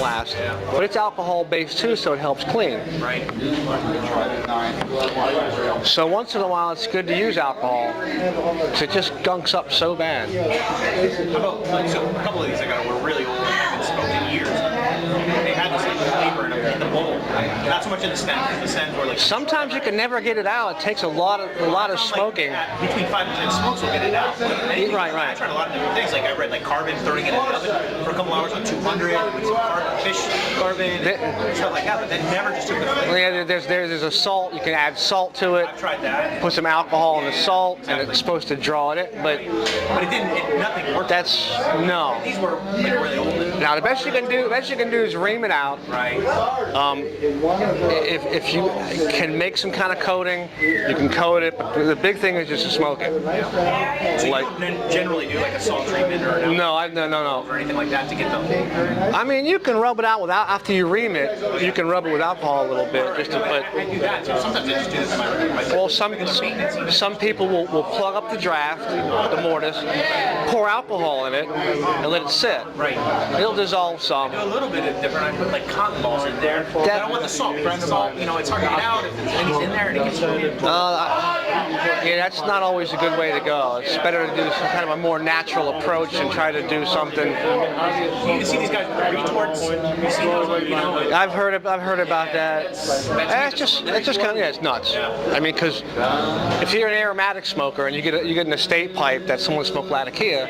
last. But it's alcohol-based too, so it helps clean. Right. So once in a while, it's good to use alcohol, because it just gunks up so bad. How about, so a couple of these I got were really old. I haven't smoked in years. They had this like flavor in the bowl. Not so much in the stem. The stems were like. Sometimes you can never get it out. It takes a lot of smoking. Like, between 5 and 10 smokes will get it out. Right. I tried a lot of different things. Like I read like carbon, throwing it in the oven for a couple hours on 200 with some fish carbon, stuff like that. But that never just took the flavor. Yeah, there's a salt. You can add salt to it. I've tried that. Put some alcohol in the salt, and it's supposed to draw it. But it didn't. Nothing worked. That's no. These were like really old. Now the best you can do is ream it out. Right. If you can make some kind of coating, you can coat it. But the big thing is just to smoke it. So you don't generally do like a salt treatment or no or anything like that to get them. I mean, you can rub it out without after you ream it. You can rub it with alcohol a little bit, just to put. I do that too. Sometimes I just do this in my Well, some people will plug up the draft, the mortise, pour alcohol in it, and let it sit. Right. It'll dissolve some. A little bit different. I put like cotton balls in there. I don't want the salt. Because the salt, it's hard to get out if it's in there and it gets Yeah, that's not always a good way to go. It's better to do some kind of a more natural approach and try to do something. You see these guys with retorts. You see those, I've heard about that. It's just kind of it's nuts. I mean, because if you're an aromatic smoker and you get an estate pipe that someone smoked Latakia,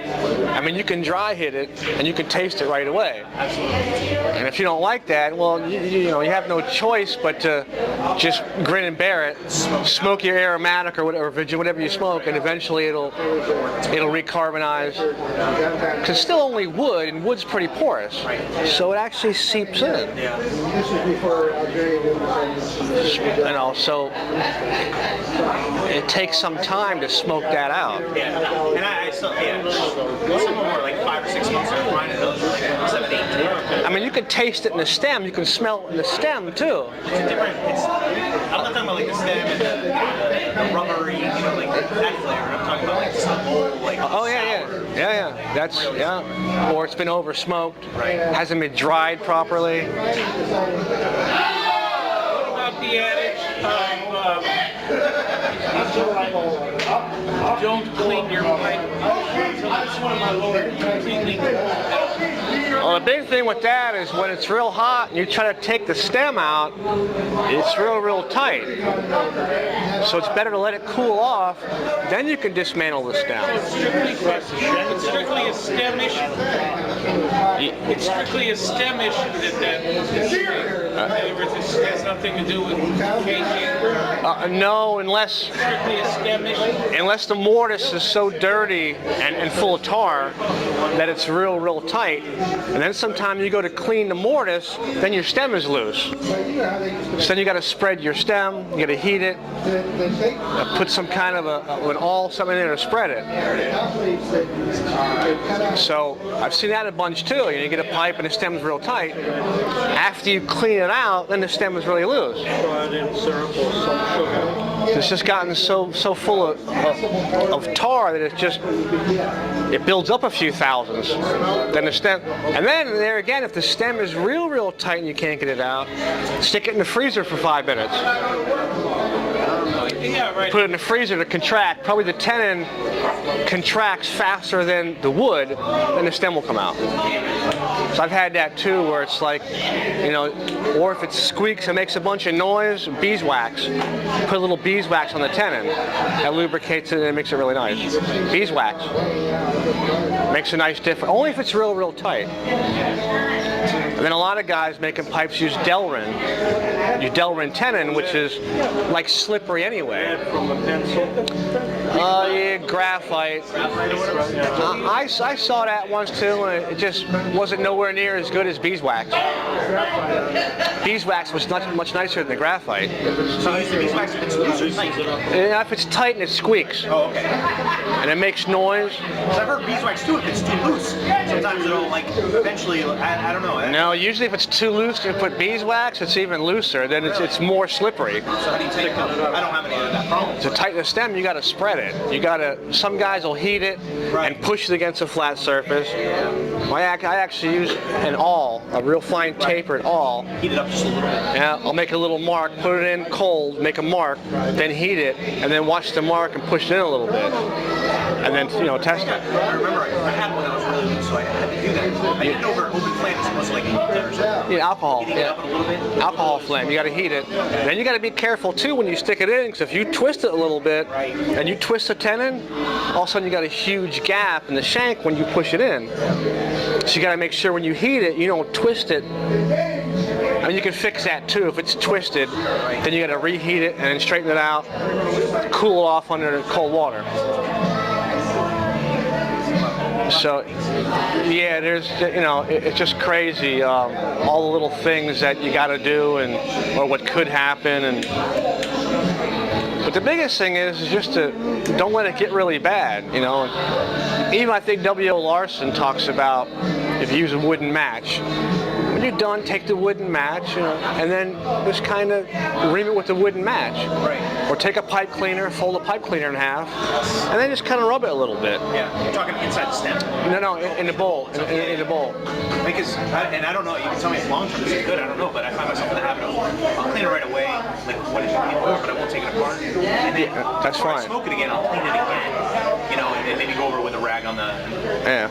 I mean, you can dry hit it and you can taste it right away. And if you don't like that, well, you have no choice but to just grin and bear it, smoke your aromatic or whatever you smoke, and eventually it'll recarbonize. Because it's still only wood, and wood's pretty porous, so it actually seeps in. So it takes some time to smoke that out. Yeah, and I still, some of them were like 5 or 6 months. Those were like 7, 8. I mean, you can taste it in the stem. You can smell it in the stem too. It's a different. I'm not talking about like the stem and the rubbery, like that flavor. I'm talking about like some old, like. Oh yeah. That's Or it's been over smoked. Right. Hasn't been dried properly. What about the adage of don't clean your pipe until it's completely Well, the big thing with that is when it's real hot and you try to take the stem out, it's real tight. So it's better to let it cool off, then you can dismantle the stem. It's strictly a stem issue. It's strictly a stem issue that has nothing to do with caking. No, unless Strictly a stem issue. unless the mortise is so dirty and full of tar that it's real tight. And then sometime you go to clean the mortise, then your stem is loose. So then you got to spread your stem, you got to heat it, put some kind of something in there to spread it. So I've seen that a bunch too. You get a pipe and the stem's real tight. After you clean it out, then the stem is really loose. It's just gotten so full of tar that it builds up a few thousands. Then the stem, and then there again, if the stem is real tight and you can't get it out, stick it in the freezer for 5 minutes. Yeah, right. Put it in the freezer to contract. Probably the tenon contracts faster than the wood, then the stem will come out. So I've had that too, where it's like, or if it squeaks and makes a bunch of noise, beeswax. Put a little beeswax on the tenon. That lubricates it and it makes it really nice. Beeswax. Makes a nice difference. Only if it's real tight. And then a lot of guys making pipes use Delrin. Use Delrin tenon, which is like slippery anyway. From a pencil. Yeah, graphite. I saw that once too, and it just wasn't nowhere near as good as beeswax. Beeswax was much nicer than the graphite. So you use the beeswax if it's loose or tight? Yeah, if it's tight and it squeaks. Oh, okay. And it makes noise. I've heard beeswax too if it's too loose. Sometimes it'll eventually, I don't know. No, usually if it's too loose and put beeswax, it's even looser. Then it's more slippery. So how do you take it? I don't have any of that problem. To tighten the stem, you got to spread it. Some guys will heat it and push it against a flat surface. I actually use an awl, a real fine tapered awl. Heat it up just a little bit. Yeah, I'll make a little mark, put it in cold, make a mark, then heat it, and then watch the mark and push it in a little bit. And then, test it. I remember I had one that was really loose, so I had to do that. I did it over an open flame, it's almost like Alcohol. heating it up a little bit. Alcohol flame, you got to heat it. Then you got to be careful too when you stick it in, because if you twist it a little bit and you twist the tenon, all of a sudden you got a huge gap in the shank when you push it in. So you got to make sure when you heat it, you don't twist it. I mean, you can fix that too. If it's twisted, then you got to reheat it and then straighten it out, cool it off under cold water. So, yeah, there's, it's just crazy, all the little things that you got to do or what could happen. But the biggest thing is just to don't let it get really bad, Even I think W.O. Larson talks about if you use a wooden match. When you're done, take the wooden match, and then just kind of ream it with the wooden match. Right. Or take a pipe cleaner, fold a pipe cleaner in half, and then just kind of rub it a little bit. Yeah, you're talking inside the stem. No, in the bowl, in the bowl. Because, and I don't know, you can tell me if long term this is good, I don't know, but I find myself in the habit of, I'll clean it right away, like what is it, but I won't take it apart. And then that's before I fine. smoke it again, I'll clean it again, and maybe go over it with a rag on the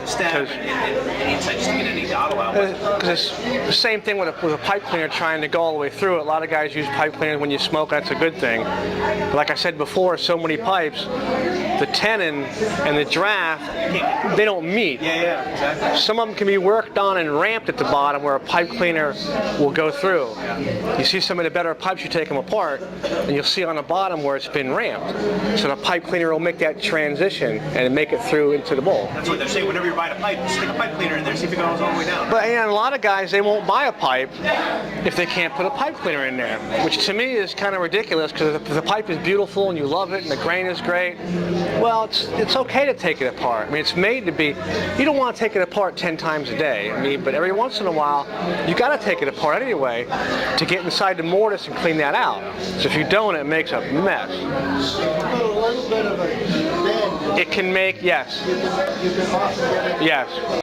stem, and inside just to get any dottle out. Because it's the same thing with a pipe cleaner trying to go all the way through it. A lot of guys use pipe cleaners when you smoke, that's a good thing. But like I said before, so many pipes, the tenon and the draft, they don't meet. Yeah, exactly. Some of them can be worked on and ramped at the bottom where a pipe cleaner will go through. You see some of the better pipes, you take them apart, and you'll see on the bottom where it's been ramped. So the pipe cleaner will make that transition and make it through into the bowl. That's what they're saying, whenever you're buying a pipe, stick a pipe cleaner in there, see if it goes all the way down. But a lot of guys, they won't buy a pipe if they can't put a pipe cleaner in there, which to me is kind of ridiculous, because if the pipe is beautiful and you love it and the grain is great, well, it's okay to take it apart. I mean, it's made to be, you don't want to take it apart 10 times a day. I mean, but every once in a while, you got to take it apart anyway to get inside the mortise and clean that out. So if you don't, it makes a mess. A little bit of a bend. It can make, yes. You can also get it. Yes.